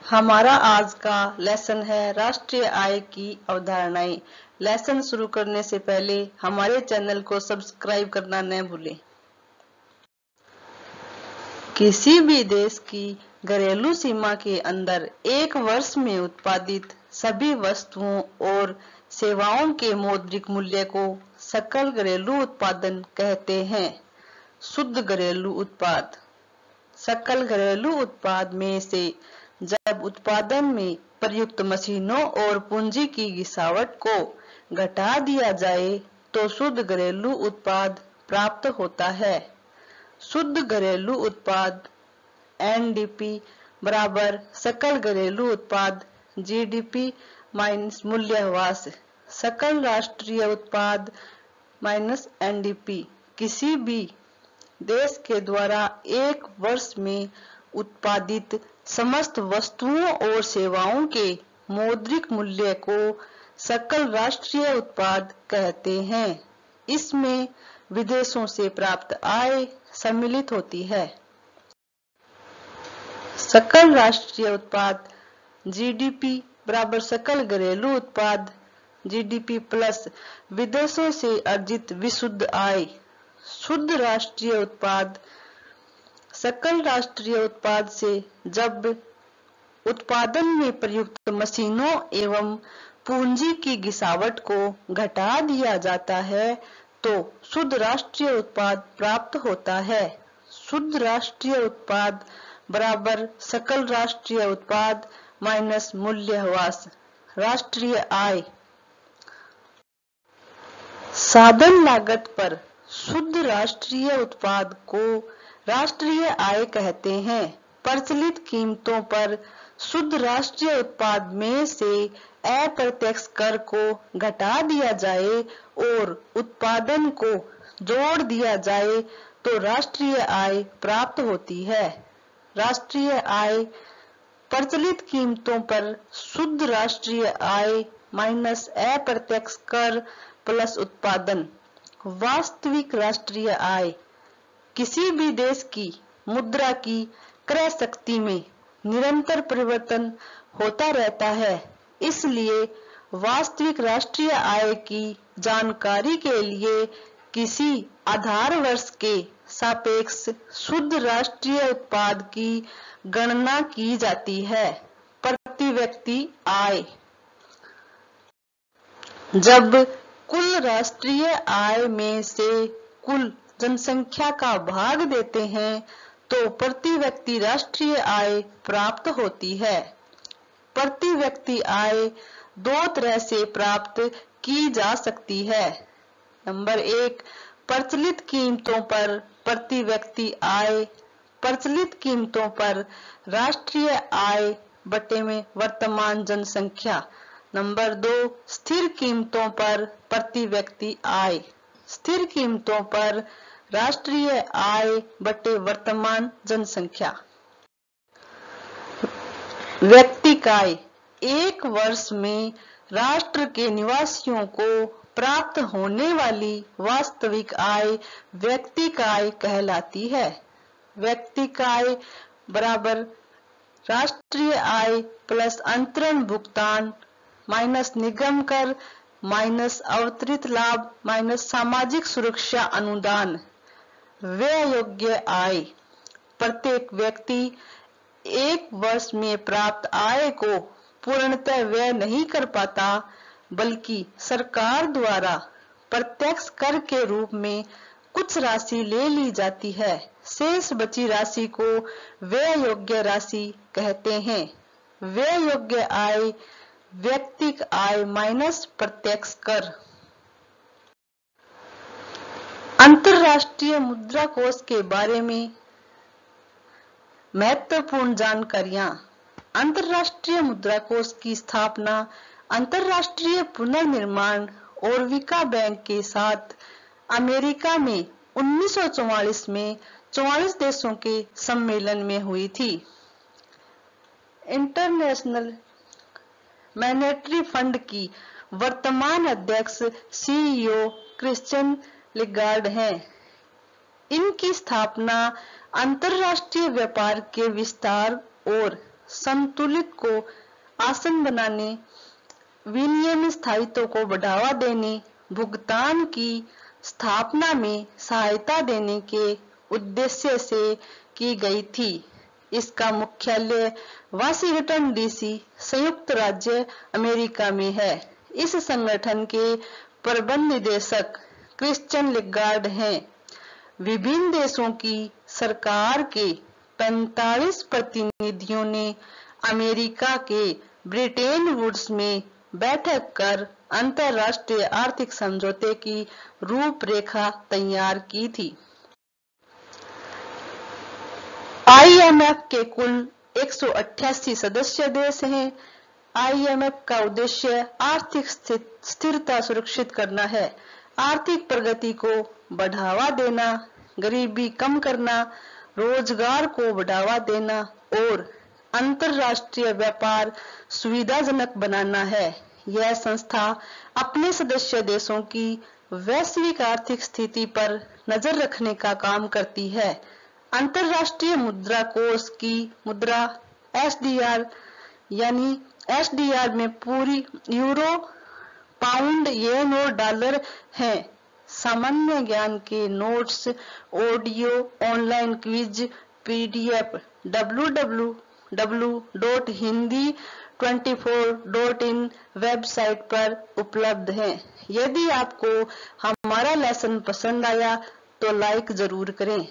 हमारा आज का लेसन है राष्ट्रीय आय की अवधारणाएं। लेसन शुरू करने से पहले हमारे चैनल को सब्सक्राइब करना न भूलें। किसी भी देश की घरेलू सीमा के अंदर एक वर्ष में उत्पादित सभी वस्तुओं और सेवाओं के मौद्रिक मूल्य को सकल घरेलू उत्पादन कहते हैं। शुद्ध घरेलू उत्पाद। सकल घरेलू उत्पाद में से जब उत्पादन में प्रयुक्त मशीनों और पूंजी की गिरावट को घटा दिया जाए तो शुद्ध घरेलू उत्पाद प्राप्त होता है। शुद्ध घरेलू उत्पाद एनडीपी बराबर सकल घरेलू उत्पाद जीडीपी माइनस मूल्यह्रास। सकल राष्ट्रीय उत्पाद माइनस एनडीपी किसी भी देश के द्वारा एक वर्ष में उत्पादित समस्त वस्तुओं और सेवाओं के मौद्रिक मूल्य को सकल राष्ट्रीय उत्पाद कहते हैं। इसमें विदेशों से प्राप्त आय सम्मिलित होती है। सकल राष्ट्रीय उत्पाद जीडीपी बराबर सकल घरेलू उत्पाद जीडीपी प्लस विदेशों से अर्जित विशुद्ध आय। शुद्ध राष्ट्रीय उत्पाद सकल राष्ट्रीय उत्पाद से जब उत्पादन में प्रयुक्त मशीनों एवं पूंजी की गिरावट को घटा दिया जाता है तो शुद्ध राष्ट्रीय उत्पाद प्राप्त होता है। शुद्ध राष्ट्रीय उत्पाद बराबर सकल राष्ट्रीय उत्पाद माइनस मूल्यह्रास। राष्ट्रीय आय। साधन लागत पर शुद्ध राष्ट्रीय उत्पाद को राष्ट्रीय आय कहते हैं। प्रचलित कीमतों पर शुद्ध राष्ट्रीय उत्पाद में से अप्रत्यक्ष कर को घटा दिया जाए और उत्पादन को जोड़ दिया जाए तो राष्ट्रीय आय प्राप्त होती है। राष्ट्रीय आय प्रचलित कीमतों पर शुद्ध राष्ट्रीय आय माइनस अप्रत्यक्ष कर प्लस उत्पादन। वास्तविक राष्ट्रीय आय किसी भी देश की मुद्रा की क्रय शक्ति में निरंतर परिवर्तन होता रहता है, इसलिए वास्तविक राष्ट्रीय आय की जानकारी के लिए किसी आधार वर्ष के सापेक्ष शुद्ध राष्ट्रीय उत्पाद की गणना की जाती है। प्रति व्यक्ति आय। जब कुल राष्ट्रीय आय में से कुल जनसंख्या का भाग देते हैं तो प्रति व्यक्ति राष्ट्रीय आय प्राप्त होती है। प्रति व्यक्ति आय दो तरह से प्राप्त की जा सकती है। नंबर 1 प्रचलित कीमतों पर प्रति व्यक्ति आय। प्रचलित कीमतों पर राष्ट्रीय आय बटे में वर्तमान जनसंख्या। नंबर 2 स्थिर कीमतों पर प्रति व्यक्ति आय। स्थिर कीमतों पर राष्ट्रीय आय बटे वर्तमान जनसंख्या। व्यक्तिक आय एक वर्ष में राष्ट्र के निवासियों को प्राप्त होने वाली वास्तविक आय व्यक्तिक आय कहलाती है। व्यक्तिक आय बराबर राष्ट्रीय आय प्लस अंतरण भुगतान माइनस निगम कर माइनस अवतरित लाभ माइनस सामाजिक सुरक्षा अनुदान। व्यय योग्य आय प्रत्येक व्यक्ति एक वर्ष में प्राप्त आय को पूर्णतः व्यय नहीं कर पाता, बल्कि सरकार द्वारा प्रत्यक्ष कर के रूप में कुछ राशि ले ली जाती है। शेष बची राशि को व्यय योग्य राशि कहते हैं। व्यय योग्य आय व्यक्तिक आय माइनस प्रत्यक्ष कर। अंतरराष्ट्रीय मुद्रा कोष के बारे में महत्वपूर्ण जानकारियां। अंतरराष्ट्रीय मुद्रा कोष की स्थापना अंतरराष्ट्रीय पुनर्निर्माण और विकास बैंक के साथ अमेरिका में 1944 में 44 देशों के सम्मेलन में हुई थी। इंटरनेशनल मॉनेटरी फंड की वर्तमान अध्यक्ष सीईओ क्रिश्चियन लिगार्ड हैं। इनकी स्थापना अंतरराष्ट्रीय व्यापार के विस्तार और संतुलित को आसान बनाने, विनिमय स्थायित्व को बढ़ावा देने, भुगतान की स्थापना में सहायता देने के उद्देश्य से की गई थी। इसका मुख्यालय वाशिंगटन डीसी, संयुक्त राज्य अमेरिका में है। इस संगठन के प्रबंध निदेशक क्रिश्चियन लिगार्ड हैं। विभिन्न देशों की सरकार के 45 प्रतिनिधियों ने अमेरिका के ब्रिटेन वुड्स में बैठक कर अंतर्राष्ट्रीय आर्थिक समझौते की रूपरेखा तैयार की थी। आईएमएफ के कुल 188 सदस्य देश हैं। आईएमएफ का उद्देश्य आर्थिक स्थिरता सुरक्षित करना है, आर्थिक प्रगति को बढ़ावा देना, गरीबी कम करना, रोजगार को बढ़ावा देना और अंतर्राष्ट्रीय व्यापार सुविधाजनक बनाना है। यह संस्था अपने सदस्य देशों की वैश्विक आर्थिक स्थिति पर नजर रखने का काम करती है। अंतर्राष्ट्रीय मुद्रा कोष की मुद्रा एसडीआर यानी एसडीआर में पूरी यूरो, पाउंड, येन और डॉलर हैं। सामान्य ज्ञान के notes, audio, online quiz, PDF www.hindi24.in website पर उपलब्ध हैं। यदि आपको हमारा लेसन पसंद आया तो लाइक जरूर करें।